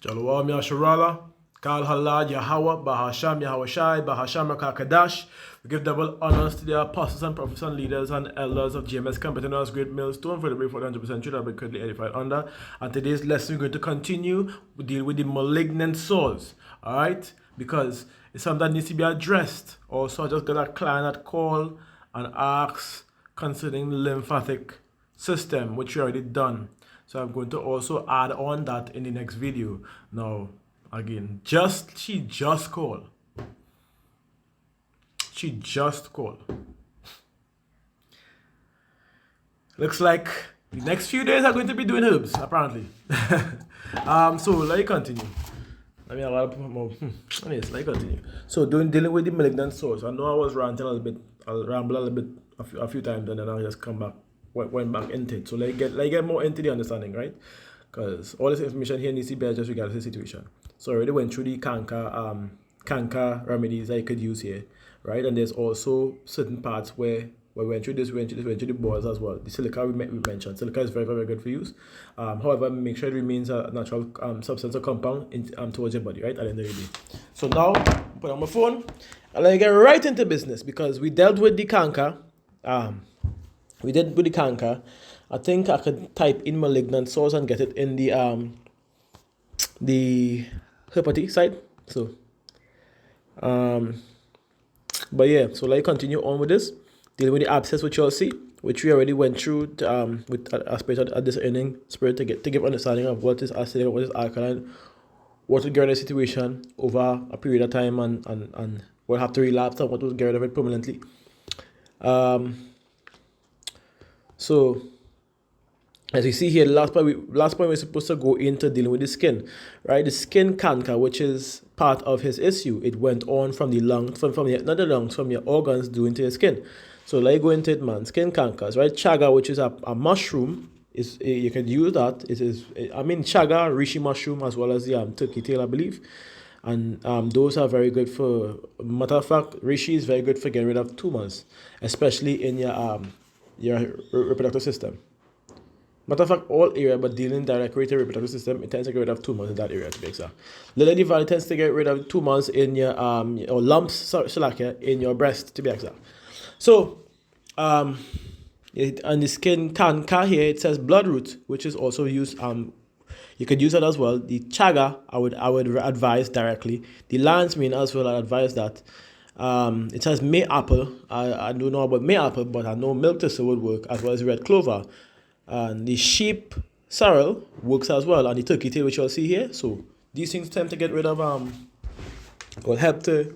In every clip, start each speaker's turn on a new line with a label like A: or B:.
A: Jalawam Yasharala, Kal Halad, Yahweh, Bahasham, Yahweh Bahasham, Rakakadash. We give double honors to the apostles and prophets and leaders and elders of GMS Competitors, Great Millstone, for the brief for 100% truth that we currently edified under. And today's lesson, we're going to continue to deal with the malignant sores. Alright? Because it's something that needs to be addressed. Also, I just got a client that call and ask concerning the lymphatic system, which we already done. So I'm going to also add on that in the next video. Now, again, she just called. She just called. Looks like the next few days are going to be doing herbs, apparently. So let me continue. I mean, a lot of more. Anyways, let me continue. So dealing with the malignant sores. I know I was ranting a little bit. I'll ramble a little bit a few times, and then I'll just come back. Went back into it. So let's get more into the understanding, right? Because all this information here needs to be adjusted regardless of the situation. So I already went through the canker remedies that you could use here, right? And there's also certain parts where we went through the boils as well. The silica we mentioned. Silica is very, very good for use. However, make sure it remains a natural substance or compound towards your body, right? At the end of the day. So now, put on my phone, and let me get right into business because we dealt with the canker. We did with the canker. I think I could type in malignant sores and get it in the Pt2 side. So, but yeah, so let's continue on with this. Dealing with the abscess, which you'll see, which we already went through with aspect of this earning spirit to give understanding of what is acidic, what is alkaline, what will get rid of the situation over a period of time, and what have to relapse and what will get rid of it permanently. So, as you see here, last point we're supposed to go into dealing with the skin, right? The skin canker, which is part of his issue, it went on from the lungs, from not the lungs, from your organs, due into your skin. So let's go into it, man. Skin cankers, right? Chaga, which is a mushroom, you can use that. Chaga, reishi mushroom, as well as the turkey tail, I believe. And those are very good for, matter of fact, reishi is very good for getting rid of tumors, especially in your reproductive system. Matter of fact, all area, but dealing directly with the reproductive system, it tends to get rid of tumors in that area, to be exact. Lily Valley tends to get rid of tumors in your or lumps, in your breast, to be exact. So, on the skin canker here, it says bloodroot, which is also used. You could use that as well. The chaga, I would advise directly. The lion's mane as well, I advise that. It says mayapple. I don't know about mayapple, but I know milk thistle would work, as well as red clover. And the sheep sorrel works as well, and the turkey tail, which you'll see here. So these things tend to get rid of will help to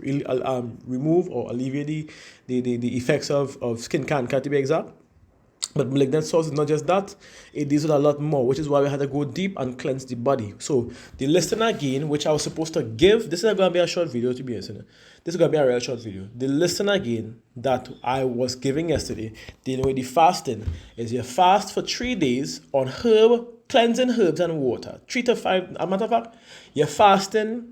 A: remove or alleviate the effects of skin cancer, to be exact. But malignant sores is not just that, it deals with a lot more, which is why we had to go deep and cleanse the body. So the listing again, which I was supposed to give, this is not going to be a short video, to be honest. This is going to be a real short video. The listing again that I was giving yesterday, dealing with the fasting, is you fast for 3 days on cleansing herbs and water. 3 to 5, a matter of fact, you're fasting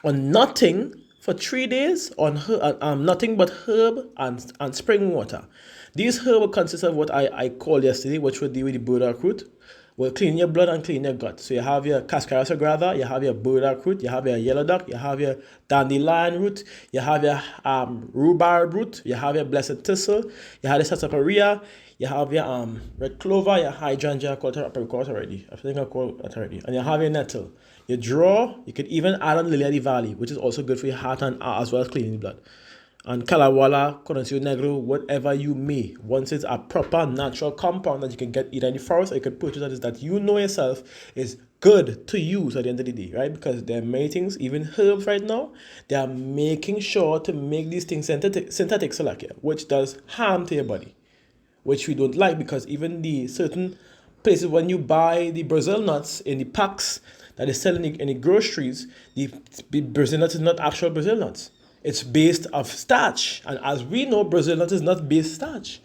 A: on nothing for 3 days on nothing but herb and spring water. These herbs will consist of what I called yesterday, which would deal with the burdock root. Will clean your blood and clean your gut. So you have your cascara sagrada, you have your burdock root, you have your yellow duck, you have your dandelion root, you have your rhubarb root, you have your blessed thistle, you have the sarsaparilla, you have your red clover, your hydrangea, I called already. I think I called it already. And you have your nettle. You draw, you can even add on lily of the valley, which is also good for your heart and as well as cleaning the blood. And kalawala, conocido negro, whatever you may. Once it's a proper natural compound that you can get either in the forest or you can purchase that you know yourself is good to use at the end of the day, right? Because there are many things, even herbs right now, they are making sure to make these things synthetic which does harm to your body, which we don't like, because even the certain places when you buy the Brazil nuts in the packs that is selling in the groceries, the Brazil nuts is not actual Brazil nuts. It's based off starch. And as we know, Brazil nut is not based starch.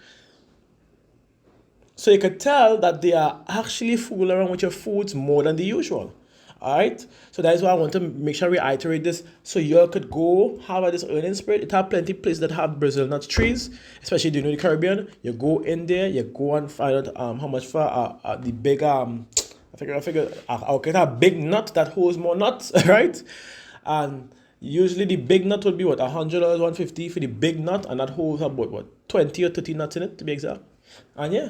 A: So you can tell that they are actually fooling around with your foods more than the usual. Alright? So that is why I want to make sure we iterate this. So you could go have this earning spirit. It have plenty of places that have Brazil nut trees, especially during the Caribbean. You go in there, you go and find out how much for the big I figure I'll get a big nut that holds more nuts, right? And usually the big nut would be what, $100, 150 for the big nut, and that holds about what, 20 or 30 nuts in it to be exact. And yeah,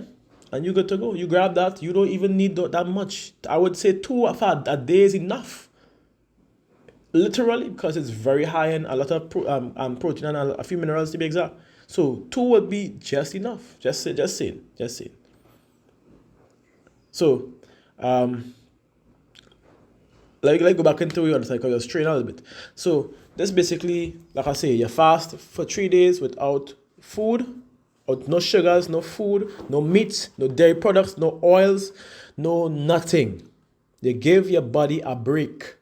A: and you're good to go. You grab that, you don't even need that much. I would say two of a day is enough. Literally, because it's very high in a lot of protein and a few minerals to be exact. So two would be just enough. Just saying. So, like go back into your cycle, you're straying a little bit. So this basically, like I say, you fast for 3 days without food, out no sugars, no food, no meats, no dairy products, no oils, no nothing. You give your body a break.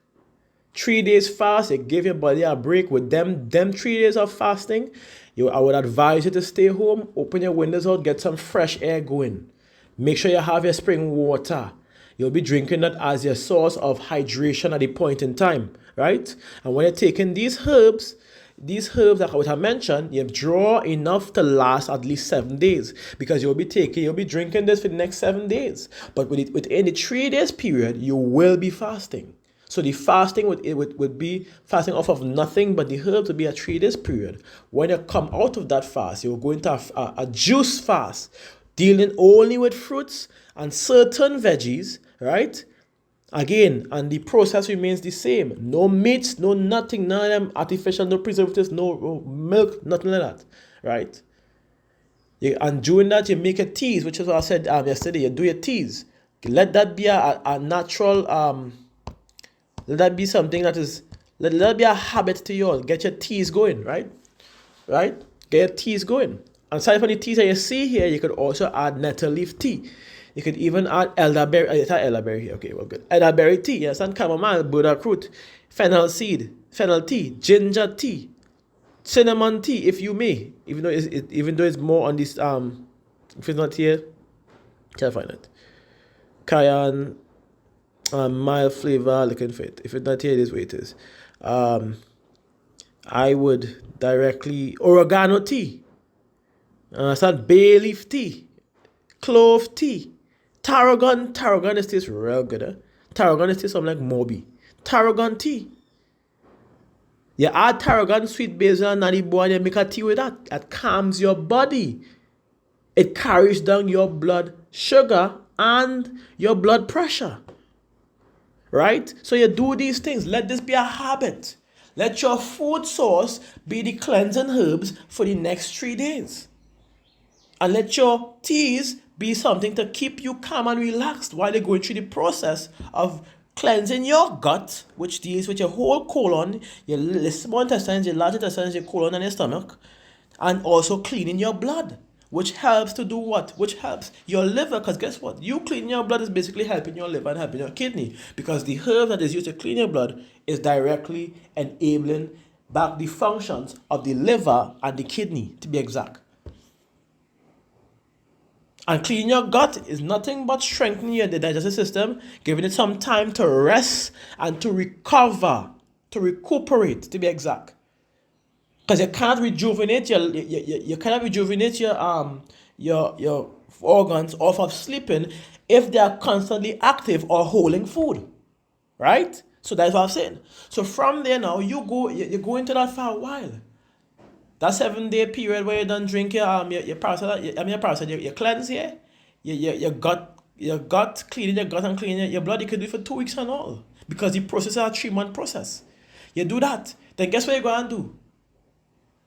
A: 3 days fast, you give your body a break. With them 3 days of fasting, I would advise you to stay home, open your windows out, get some fresh air going. Make sure you have your spring water. You'll be drinking that as your source of hydration at the point in time, right? And when you're taking these herbs like what I mentioned, you draw enough to last at least 7 days, because you'll be drinking this for the next 7 days. But within the 3 days period, you will be fasting. So the fasting would be fasting off of nothing but the herbs would be a 3 days period. When you come out of that fast, you'll go into a juice fast, dealing only with fruits and certain veggies, right? Again, and the process remains the same. No meats, no nothing, none of them artificial, no preservatives, no milk, nothing like that, right? And during that, you make your teas, which is what I said yesterday. You do your teas. Let that be a natural, let that be something that is, let that be a habit to you all. Get your teas going, right? Right? Get your teas going. And aside from the teas that you see here, you could also add nettle leaf tea. You could even add elderberry. It's not elderberry. Okay, well, good. Elderberry tea. Yes, and chamomile, burdock root, fennel seed, fennel tea, ginger tea, cinnamon tea, if you may. Even though it's more on this if it's not here, can't find it. Cayenne, mild flavor, looking for it. If it's not here, it is where it is. I would directly oregano tea. Some bay leaf tea, clove tea, tarragon. Tarragon is tastes real good. Tarragon is tastes something like Moby. Tarragon tea. You add tarragon, sweet basil, and nutty boy, and you make a tea with that. That calms your body. It carries down your blood sugar and your blood pressure. Right? So you do these things. Let this be a habit. Let your food source be the cleansing herbs for the next 3 days. And let your teas be something to keep you calm and relaxed while you're going through the process of cleansing your gut, which deals with your whole colon, your small intestines, your large intestines, your colon, and your stomach, and also cleaning your blood, which helps to do what? Which helps your liver, because guess what? You cleaning your blood is basically helping your liver and helping your kidney, because the herb that is used to clean your blood is directly enabling back the functions of the liver and the kidney, to be exact. And cleaning your gut is nothing but strengthening the digestive system, giving it some time to rest and to recover, to recuperate, to be exact. Because you cannot rejuvenate your organs off of sleeping if they are constantly active or holding food, right? So that's what I'm saying. So from there now, you go into that for a while. That 7 day period where you don't drink your parasite, your cleanse here, your gut cleaning your gut and cleaning your blood, you can do it for 2 weeks and all. Because the process is a 3-month process. You do that, then guess what you're going to do?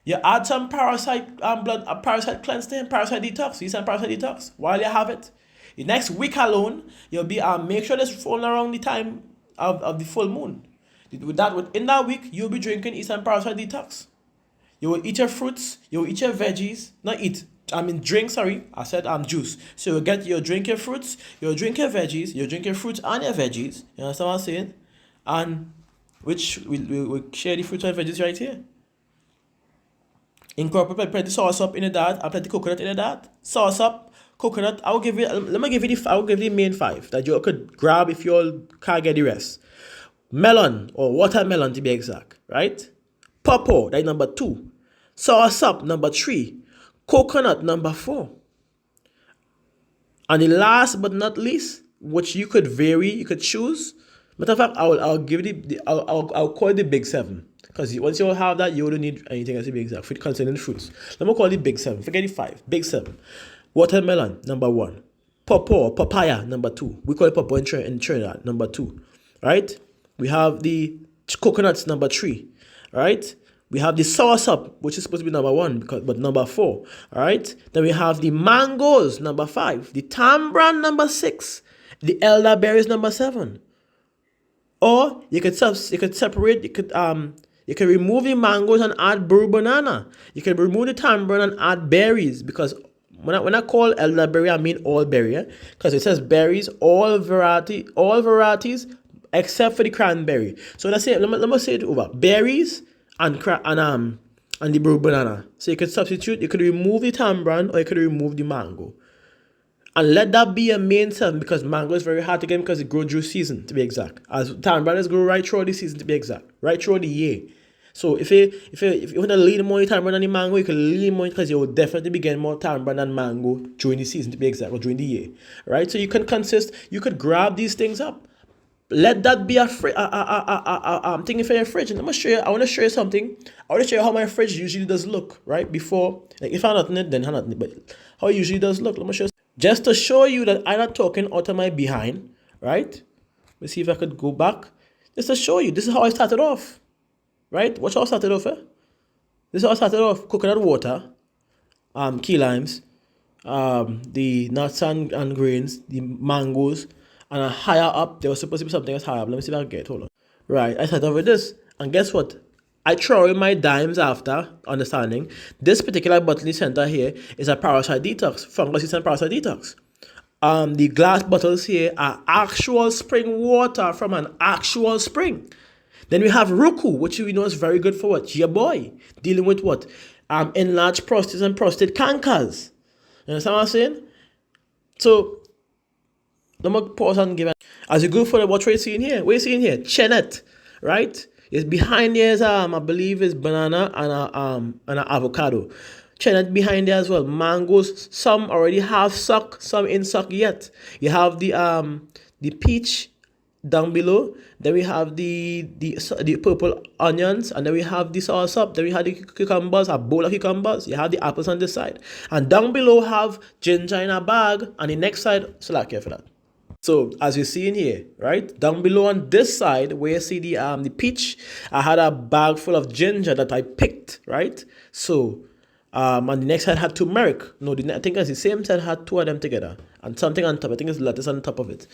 A: You add some parasite parasite cleanse and parasite detox. You some parasite detox while you have it. The next week alone, you'll be make sure this falling around the time of the full moon. In that week, you'll be drinking Eastern parasite detox. You will eat your fruits, you will eat your veggies, drink, I said juice. So you'll drink your fruits, you'll drink your veggies, you'll drink your fruits and your veggies, you understand what I'm saying? And which we'll share the fruits and veggies right here. Incorporate plenty sauce up in that, and plenty coconut in that. Sauce up, coconut, I'll give you the main 5 that you could grab if you all can't get the rest. Melon, or watermelon to be exact, right? Pawpaw, that's number 2. Soursop, number 3. Coconut, number 4. And the last but not least, which you could vary, you could choose. Matter of fact, I'll give you I'll call it the big seven. Because once you have that, you don't need anything else to be exact. Concerning fruits. Let me call it big seven. Forget the five. Big seven. Watermelon, number one. Papaya, number two. We call it papaya in Trinidad, number two. Right? We have the coconuts, number three. Right? We have the soursop, which is supposed to be number one, but number four. All right. Then we have the mangoes, number five. The tamarind, number six. The elderberries, number seven. Or you could separate. You can remove the mangoes and add blue banana. You can remove the tamarind and add berries, because when I call elderberry, I mean all berry, because it says berries, all varieties except for the cranberry. So let's say let me say it over: berries and the blue banana. So you could substitute. You could remove the tamarind or you could remove the mango, and let that be a main seven, because mango is very hard to get because it grows through season, to be exact. As tamarind grow right through the season, to be exact, right through the year. So if you want to lean more tamarind than the mango, you can lean more, because you will definitely be getting more tamarind than mango during the season, to be exact, or during the year, right? So you could grab these things up. Let that be a thing for your fridge. And I want to show you something. I want to show you how my fridge usually does look, right? Before, like if I'm not in it, then I'm not in it, but how it usually does look. Let me show you. Just to show you that I'm not talking out of my behind, right? Let's see if I could go back. Just to show you, this is how I started off, right? Watch how I started off, This is how I started off: coconut water, key limes, the nuts and grains, the mangoes, and higher up, there was supposed to be something else higher up. Let me see if I can get it. Hold on. Right, I started off with this, and guess what? I throw away my dimes after understanding. This particular bottle center here is a parasite detox, fungus-resistant parasite detox. The glass bottles here are actual spring water from an actual spring. Then we have Ruku, which we know is very good for what? Your boy. Dealing with what? Enlarged prostate and prostate cancers. You understand what I'm saying? So, let me pause and give it. As you go for what we're seeing here. We're seeing here, chenet, right? It's behind there is I believe is banana and an avocado. Chenet behind there as well. Mangoes, some already have suck, some in suck yet. You have the peach down below. Then we have the purple onions, and then we have the soursop. Then we have the cucumbers, a bowl of cucumbers. You have the apples on this side, and down below have ginger in a bag, and the next side, so like here for that. So as you see in here, right, down below on this side where you see the peach, I had a bag full of ginger that I picked, right? So and the next side had turmeric. No, I think it's the same side had two of them together, and something on top. I think it's lettuce on top of it.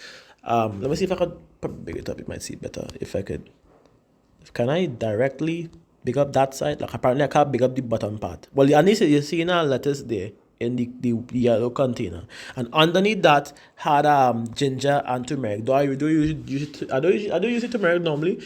A: Let me see if I could big it up. It might see better if I could. Can I directly big up that side? Like apparently I can't big up the bottom part. Well, at least you see now lettuce there in the yellow container, and underneath that had ginger and turmeric. Though I don't use it turmeric normally,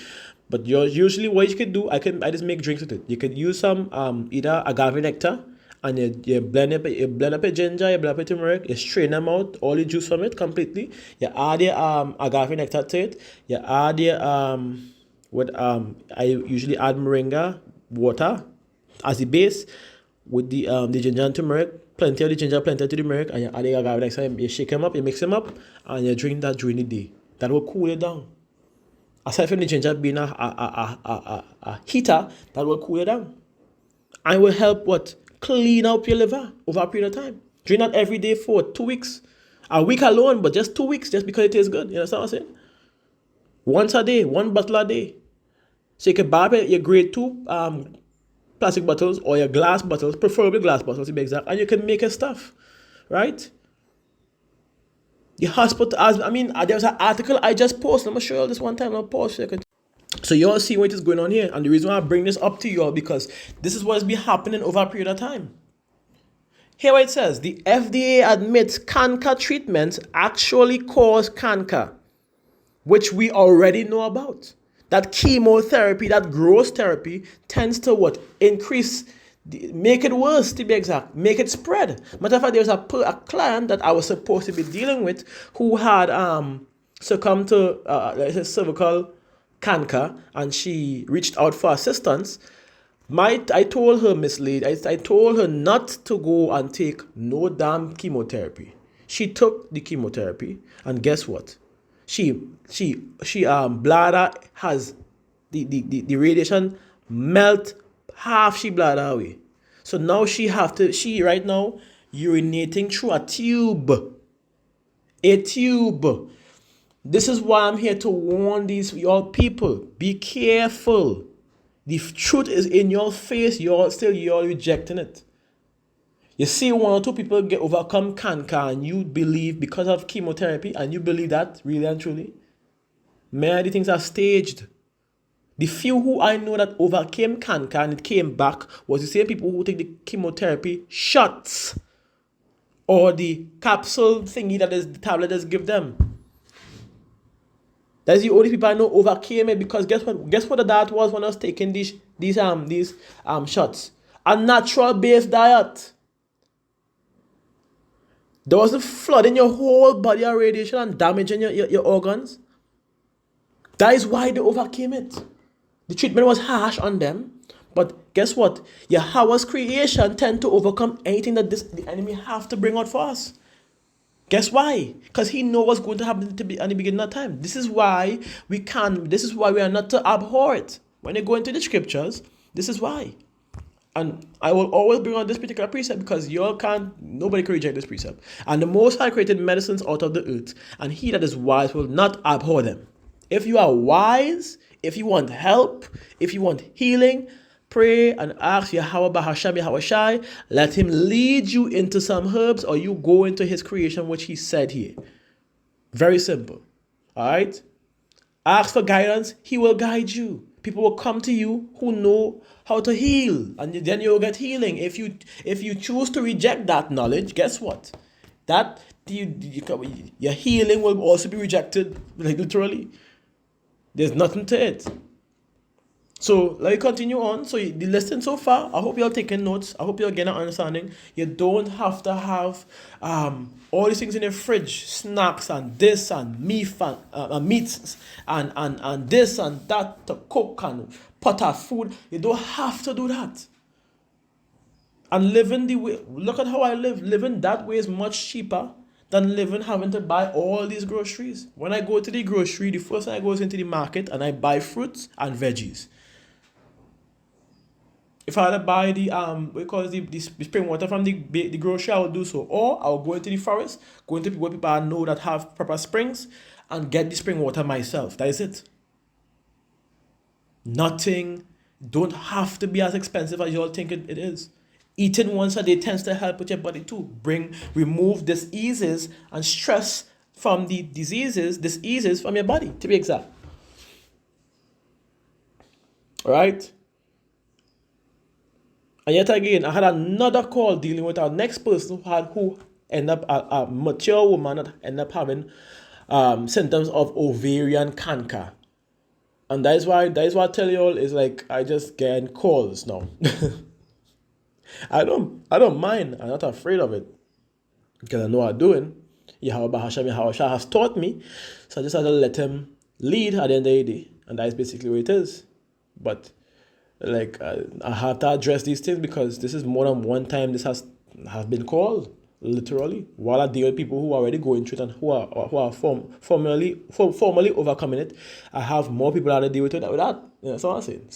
A: but usually what you could do, I just make drinks with it. You could use some either agave nectar, and you blend up your ginger, you blend up your turmeric, you strain them out, all the juice from it completely. You add your agave nectar to it. You add your I usually add moringa water as the base with the ginger and turmeric. Plenty of the ginger, plenty of the turmeric, and you add the agave nectar. You shake them up, you mix them up, and you drink that during the day. That will cool it down. Aside from the ginger being a heater, that will cool it down. And will help what? Clean up your liver over a period of time. Drink that every day for 2 weeks. A week alone, but just 2 weeks, just because it tastes good. You understand what I'm saying? Once a day, one bottle a day. So you can buy your grade 2 plastic bottles or your glass bottles, preferably glass bottles to be exact, and you can make your stuff, right? The hospital, there was an article I just posted. Let me show you this one time. I'll pause so you all see what is going on here, and the reason why I bring this up to you all, because this is what has been happening over a period of time. Here what it says, the FDA admits cancer treatments actually cause cancer, which we already know about. That chemotherapy, that growth therapy tends to what? Make it worse, to be exact. Make it spread. Matter of fact, there was a client that I was supposed to be dealing with who had succumbed to cervical cancer, and she reached out for assistance. I told her, Miss Lady, I told her not to go and take no damn chemotherapy. She took the chemotherapy, and guess what? She bladder has the radiation melt half she bladder away. So now she right now urinating through a tube. A tube. This is why I'm here to warn these y'all people. Be careful. The truth is in your face. You're rejecting it. You see one or two people get overcome cancer and you believe because of chemotherapy and you believe that really and truly. Many things are staged. The few who I know that overcame cancer and it came back was the same people who take the chemotherapy shots or the capsule thingy that is the tablet that's give them. That's the only people I know overcame it because guess what the diet was when I was taking these shots? A natural based diet. There wasn't flooding your whole body of radiation and damaging your organs. That is why they overcame it. The treatment was harsh on them. But guess what? Yahweh's creation tend to overcome anything that the enemy have to bring out for us. Guess why? Because he knows what's going to happen at the beginning of time. This is why we are not to abhor it. When you go into the scriptures, this is why. And I will always bring on this particular precept because nobody can reject this precept. And the Most High created medicines out of the earth, and he that is wise will not abhor them. If you are wise, if you want help, if you want healing, pray and ask Yahweh Bahasham Yahweh Shai, let him lead you into some herbs or you go into his creation, which he said here. Very simple. All right? Ask for guidance, he will guide you. People will come to you who know how to heal, and then you'll get healing. If you choose to reject that knowledge, guess what? Your healing will also be rejected, like literally. There's nothing to it. So let me continue on. So the lesson so far, I hope you're taking notes. I hope you're getting an understanding. You don't have to have all these things in your fridge, snacks and this and meats and this and that to cook and pot of food. You don't have to do that. And living the way, look at how I live. Living that way is much cheaper than having to buy all these groceries. When I go to the grocery, the first thing I go is into the market and I buy fruits and veggies. If I had to buy the spring water from the grocery, I will do so. Or I'll go into the forest, go into where people I know that have proper springs, and get the spring water myself. That is it. Nothing don't have to be as expensive as you all think it is. Eating once a day tends to help with your body too. Remove diseases and stress from the diseases from your body, to be exact. All right? And yet again, I had another call dealing with our next person who ended up, a mature woman that ended up having symptoms of ovarian cancer. And that is why I tell you all is like I just get calls now. I don't mind. I'm not afraid of it. Because I know what I'm doing. Yahweh Bahasham Yahweh Shah has taught me. So I just have to let him lead at the end of the day. And that is basically what it is. But like I have to address these things because this is more than one time this has been called. Literally. While I deal with people who are already going through it and who are formally overcoming it, I have more people that I deal with that. That's what I'm saying.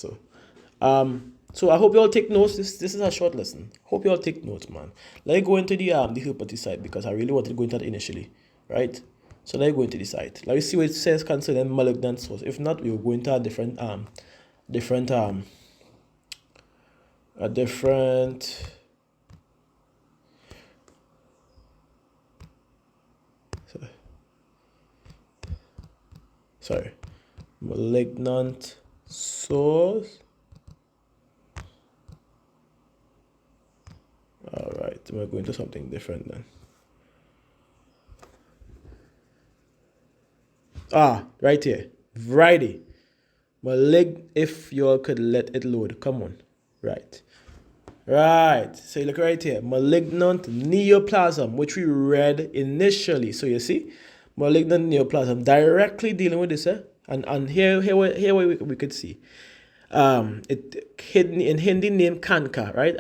A: So I hope you all take notes. This is a short lesson. Hope you all take notes, man. Let me go into the Hillputty site because I really wanted to go into that initially, right? So let me go into the site. Let me see what it says concerning malignant sores. If not, we'll go into a different malignant sores. All right, we're going to something different then. Right here. Righty. If you all could let it load. Come on. Right. So you look right here. Malignant neoplasm, which we read initially. So you see, malignant neoplasm directly dealing with this. And here we could see. It hidden in Hindi named Kanka, right?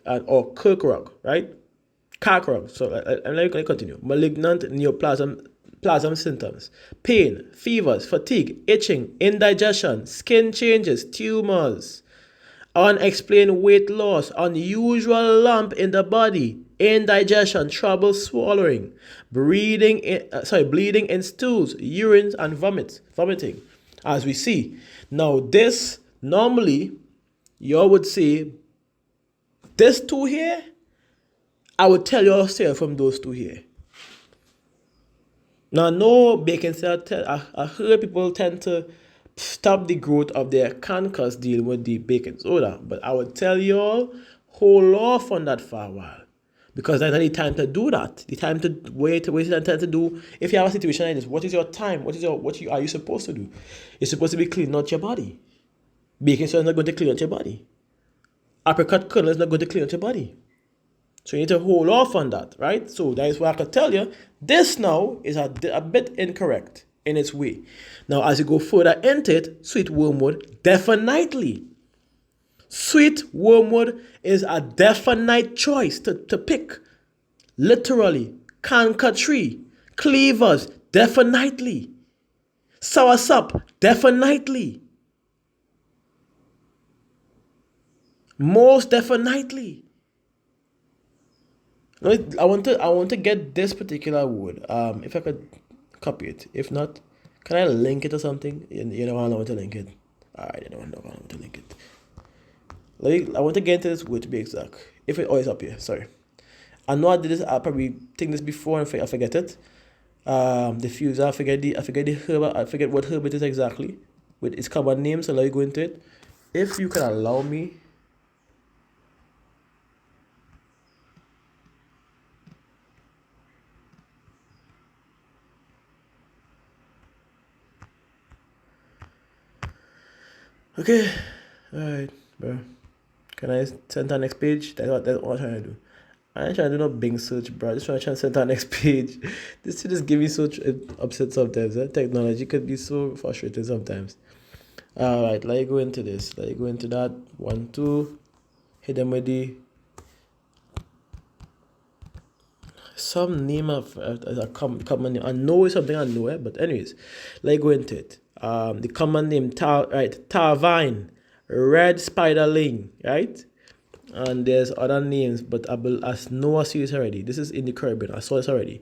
A: Or Kirkrog, right? Carcrow. So let me continue. Malignant neoplasm symptoms: pain, fevers, fatigue, itching, indigestion, skin changes, tumors, unexplained weight loss, unusual lump in the body, indigestion, trouble swallowing, bleeding in stools, urine, and vomiting, as we see. Now, this normally you would say this two here. I would tell you stay away from those two here. Now, no bacon cell. I heard people tend to stop the growth of their cancers dealing with the bacon soda, but I would tell you all, hold off on that for a while, because that's not the time to do that. The time to waste the time to do. If you have a situation like this, what is your time? What are you supposed to do? You're supposed to be cleaning out your body. Bacon soda is not going to clean out your body. Apricot kernel is not going to clean out your body. So you need to hold off on that, right? So that is why I could tell you, this now is a bit incorrect in its way. Now, as you go further into it, sweet wormwood, definitely. Sweet wormwood is a definite choice to pick. Literally. Canker tree, cleavers, definitely. Soursop, definitely. Most definitely. I want to get this particular word. If I could copy it. If not, can I link it or something? You know, I don't want to link it. Alright, I don't want to link it. I want to get into this word to be exact. If it always up here, sorry. I know I did this. I probably think this before and I forget it. Diffuser. I forget the herb. I forget what herb it is exactly with its common name. So let me go into it. If you can allow me. Okay, alright, bro. Can I send to the next page? That's what I'm trying to do. I ain't trying to do no Bing search, bro. Just trying to send to the next page. This just give me such upset sometimes. Technology could be so frustrating sometimes. Alright, let me go into this. Let me go into that. 1, 2. Hit them with the some name of a common name. I know it's something I know it, but anyways, let's go into it. The common name, tarvine, red spiderling, right? And there's other names, but I know I see this already. This is in the Caribbean. I saw this already.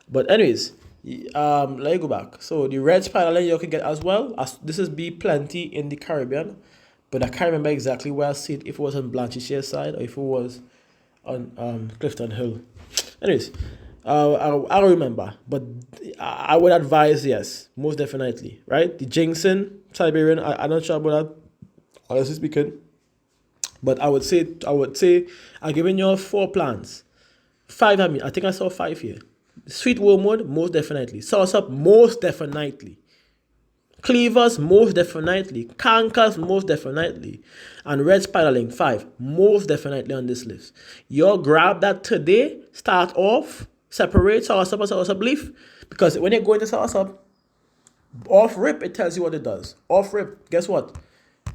A: But anyways, let me go back. So the red spiderling you can get as well. This is be plenty in the Caribbean, but I can't remember exactly where I see it. If it was on Blancheshire side or if it was on Clifton Hill. Anyways, I'll remember, but I would advise yes, most definitely, right? The ginseng, Siberian, I'm not sure about that, honestly speaking, but I would say I'm giving you all 4 plants, 5. I think I saw 5 here. Sweet wormwood, most definitely. Soursop, most definitely. Cleavers, most definitely. Cankers, most definitely. And red spiderling, 5, most definitely on this list. You grab that today, start off, separate soursop and soursop leaf. Because when you go into soursop, off rip, it tells you what it does. Off rip, guess what?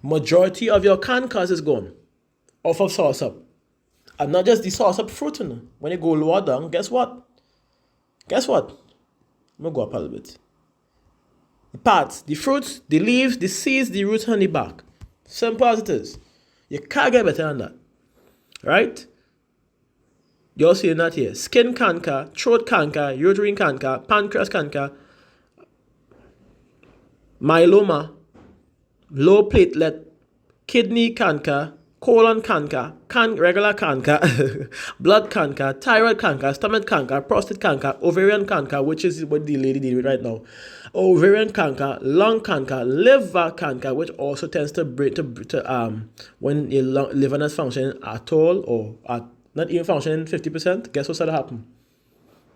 A: Majority of your cankers is gone. Off of soursop. And not just the soursop fruit. When you go lower down, guess what? I'm going to go up a little bit. The parts, the fruits, the leaves, the seeds, the roots, and the bark. Simple as it is. You can't get better than that. Right? You're seeing that here. Skin canker, throat canker, uterine canker, pancreas canker, myeloma, low platelet, kidney canker, colon canker, regular canker, blood canker, thyroid canker, stomach canker, prostate canker, ovarian canker, which is what the lady did right now. Ovarian canker, lung canker, liver canker, which also tends to break when your liver not functioning at all or not even functioning 50%. Guess what's going to happen?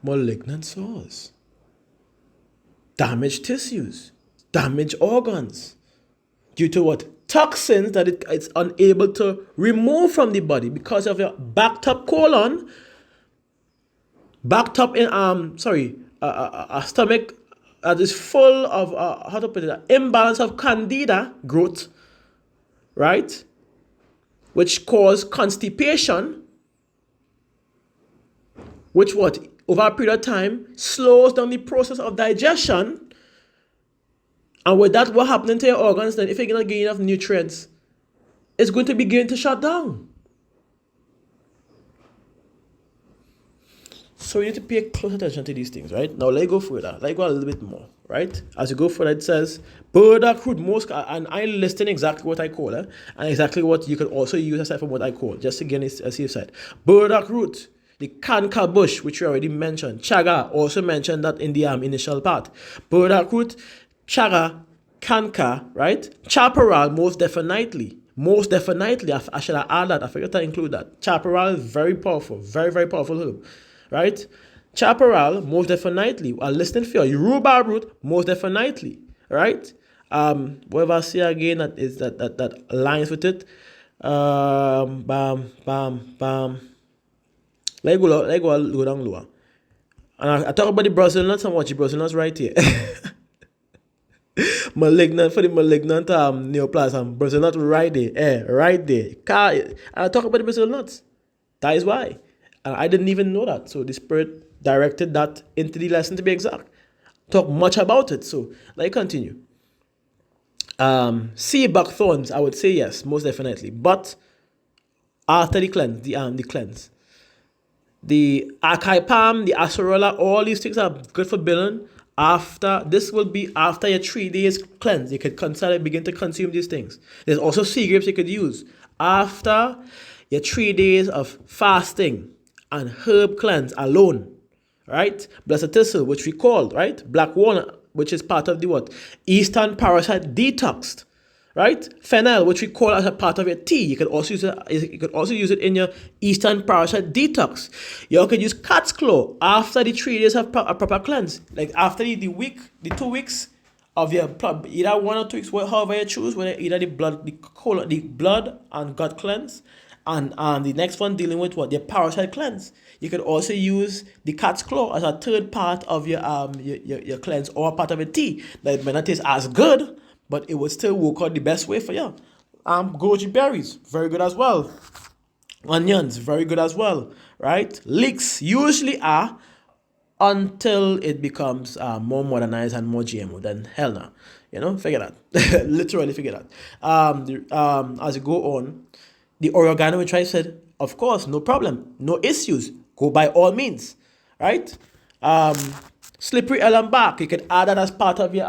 A: Malignant sores, damaged tissues, damaged organs, due to what? Toxins that it's unable to remove from the body because of your backed up colon, backed up in a stomach that is full of how to put it, imbalance of candida growth, right? Which cause constipation, which what? Over a period of time, slows down the process of digestion. And with that, what happening to your organs then? If you're not getting enough nutrients, it's going to begin to shut down. So you need to pay close attention to these things, right? Now, let's go further. Let's go a little bit more, right? As you go further, it says, burdock root, most, and I listed exactly what I call it, and exactly what you could also use aside from what I call, just again, as you said. Burdock root, the canker bush, which we already mentioned. Chaga, also mentioned that in the initial part. Burdock root, chaga, canker, right? Chaparral, most definitely. Most definitely, I should add that. I forgot to include that. Chaparral is very powerful, very, very powerful herb. Right? Chaparral, most definitely. While listening for you. Rhubarb root, most definitely. Right? Whatever I see again that is that aligns with it. Bam. Let go down lower. And I talk about the Brazil nuts and watch the Brazil nuts right here. Malignant for the malignant neoplasm. Brazil nuts right there. Right there. And I talk about the Brazil nuts. That is why. And I didn't even know that. So the Spirit directed that into the lesson to be exact. Talk much about it. So let me continue. Sea buckthorns, I would say yes, most definitely. But after the cleanse, the cleanse. The acai palm, the acerola, all these things are good for billing. This will be after your 3 days cleanse. You could begin to consume these things. There's also sea grapes you could use after your 3 days of fasting and herb cleanse alone, right? Blessed thistle, which we called, right? Black walnut, which is part of the what? Eastern parasite detox, right? Fennel, which we call as a part of your tea. You could also use it in your Eastern parasite detox. You could use cat's claw after the 3 days of a proper cleanse, like after the 2 weeks of your either 1 or 2 weeks, however you choose, whether either the blood and gut cleanse. And the next one dealing with what? Your parasite cleanse. You could also use the cat's claw as a third part of your cleanse or part of a tea. That may not taste as good, but it would still work out the best way for you. Goji berries, very good as well. Onions, very good as well, right? Leeks usually are until it becomes more modernized and more GMO. Then hell no. Figure that. Literally figure that. As you go on, the oregano, which I said, of course, no problem, no issues. Go by all means, right? Slippery elm bark, you can add that as part of your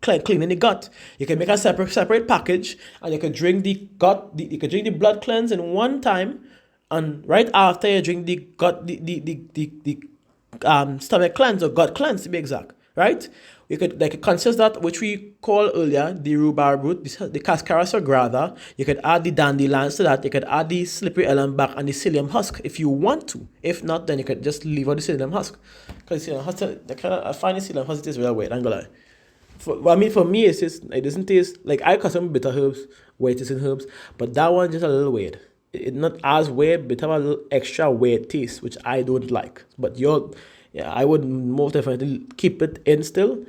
A: cleaning the gut. You can make a separate package, and you can drink the blood cleanse in one time, and right after you drink the gut the stomach cleanse or gut cleanse to be exact, right? You could consist that, which we call earlier the rhubarb root, the cascara sagrada. You could add the dandelions to that. You could add the slippery elm bark and the psyllium husk if you want to. If not, then you could just leave out the psyllium husk. Because I find the psyllium husk tastes real weird. I'm gonna lie. For me, it doesn't taste like I consume bitter herbs, where it is in herbs, but that one just a little weird. It's not as weird, but have a little extra weird taste, which I don't like. But I would most definitely keep it in still.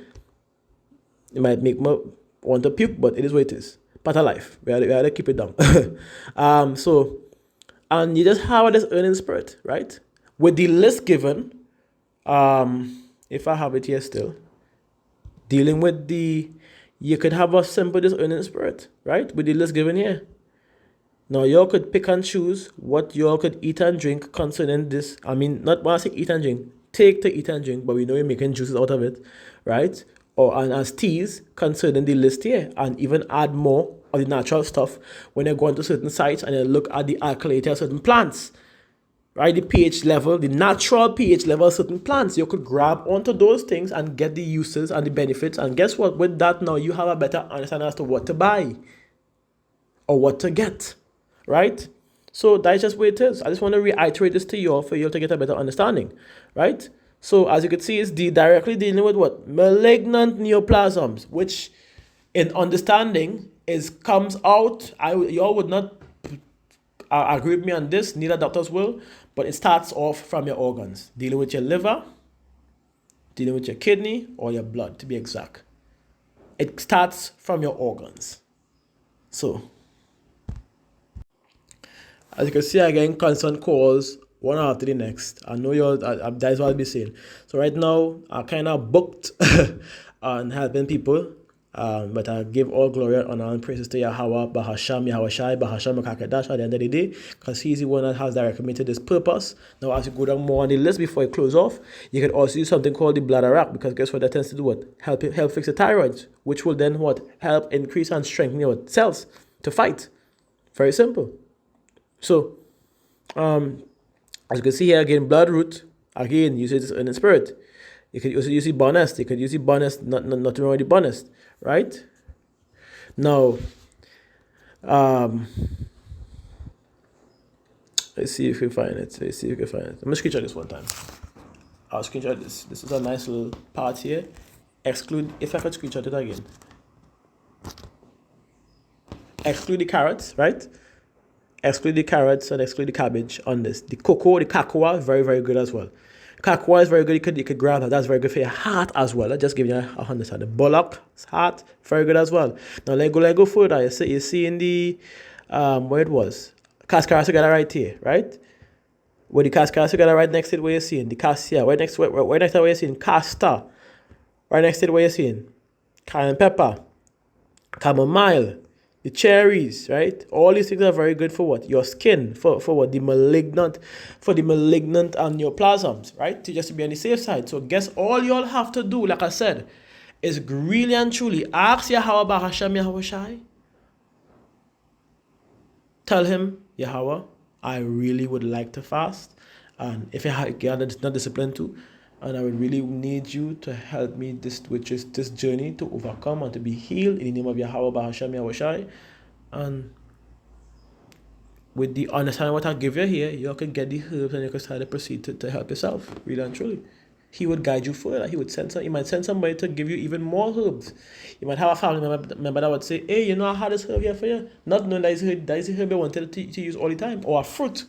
A: It might make me want to puke, but it is what it is. Part of life. We have to keep it down. And you just have this earning spirit, right? With the list given, if I have it here still, dealing with you could have a simple discerning spirit, right? With the list given here. Now, y'all could pick and choose what y'all could eat and drink concerning this. I mean, not when I say eat and drink, take to eat and drink, but we know you're making juices out of it, right? And as teas concerning the list here, and even add more of the natural stuff when you go into certain sites and you look at the alkalinity of certain plants, right? The pH level, the natural pH level of certain plants. You could grab onto those things and get the uses and the benefits. And guess what? With that, now you have a better understanding as to what to buy or what to get, right? So that's just where it is. I just want to reiterate this to you all for you all to get a better understanding, right? So as you can see, it's directly dealing with what? Malignant neoplasms, which in understanding comes out. Y'all would not agree with me on this, neither doctors will, but it starts off from your organs, dealing with your liver, dealing with your kidney, or your blood, to be exact. It starts from your organs. So, as you can see again, constant calls one after the next. I know that's what I'll be saying. So right now, I kind of booked on helping people. But I give all glory, honor, and praises to Yahweh, Bahasham, Yahushai, Bahasham, Kakadash at the end of the day, because he's the one that has directed me to this purpose. Now, as you go down more on the list before you close off, you can also use something called the bladder wrap, because guess what that tends to do? What? Help fix the thyroid, which will then what? Help increase and strengthen your cells to fight. Very simple. So, as you can see here again, blood root, again, use it in the spirit. You could also use the bonus. You could use the bonus, nothing wrong with the bonus, right? Now, let's see if we find it. I'm gonna screenshot this one time. I'll screenshot this. This is a nice little part here. Exclude, if I could screenshot it again. Exclude the carrots, right? Exclude the carrots and exclude the cabbage on this. The cocoa, very, very good as well. Cocoa is very good. You could grab that. That's very good for your heart as well. Just give you a understand. The bullock's heart, very good as well. Now let go further. You see in the where it was. Cascara together right here, right? With the cascara together right next to it where you're seeing the cassia, right next to where you're seeing castor, right next to it where you're seeing cayenne pepper, chamomile, the cherries, right? All these things are very good for what? Your skin, for what? The malignant and your plasms, right? To just be on the safe side. So guess all you all have to do, like I said, is really and truly ask Yahweh Bahasham Yahushai. Tell him, Yahweh, I really would like to fast. And if you're not disciplined to, and I would really need you to help me this journey to overcome and to be healed in the name of Yahweh Bahasham Yahushai. And with the understanding what I give you here, you can get the herbs and you can start to proceed to help yourself, really and truly. He would guide you further. He might send somebody to give you even more herbs. You might have a family member that would say, hey, you know, I had this herb here for you. Not knowing that is a herb you wanted to use all the time. Or a fruit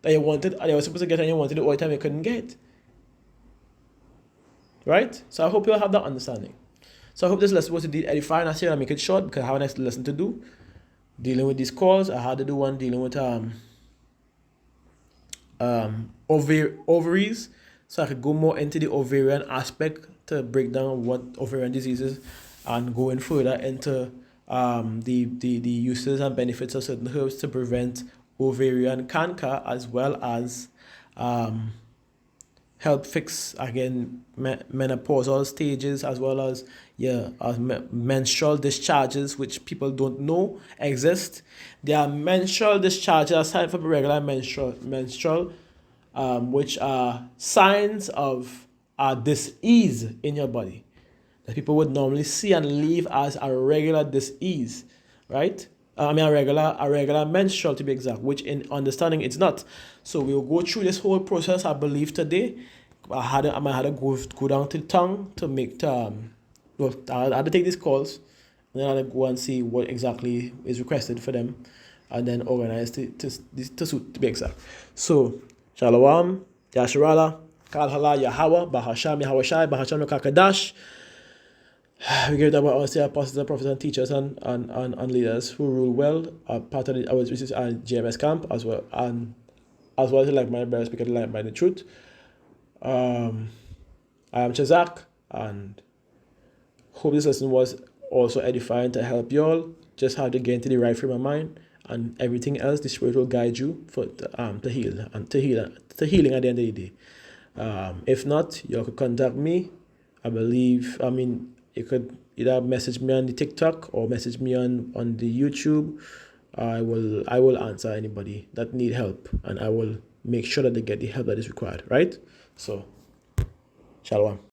A: that you wanted, and you were supposed to get and you wanted it all the time, you couldn't get. Right? So I hope you all have that understanding. So I hope this lesson was indeed edifying. I say I make it short because I have a next lesson to do. Dealing with these calls, I had to do one dealing with ovaries. So I could go more into the ovarian aspect to break down what ovarian diseases and going further into the uses and benefits of certain herbs to prevent ovarian cancer, as well as help fix again menopausal stages, as well as menstrual discharges, which people don't know exist. There are menstrual discharges aside from regular menstrual, which are signs of dis-ease in your body that people would normally see and leave as a regular dis-ease, right? A regular menstrual to be exact, which in understanding it's not. So we'll go through this whole process, I believe, today. I had to go down to the tongue to make I had to take these calls, and then I had to go and see what exactly is requested for them, and then organize to suit to be exact. So Shalom, Yasharala, Kalhala, Yahweh, Bahasham, Yahushai, Bahasham, Kakadash. We give them our apostles and prophets and teachers and leaders who rule well. Part of our GMS camp as well, and as well as like my brothers speaking the light by the truth. I am Chazak, and hope this lesson was also edifying to help y'all just how to get into the right frame of mind, and everything else the Spirit will guide you for to heal and to healing at the end of the day. If not, you could contact me. You could either message me on the TikTok or message me on the YouTube. I will answer anybody that need help, and I will make sure that they get the help that is required, right? So, Shalom.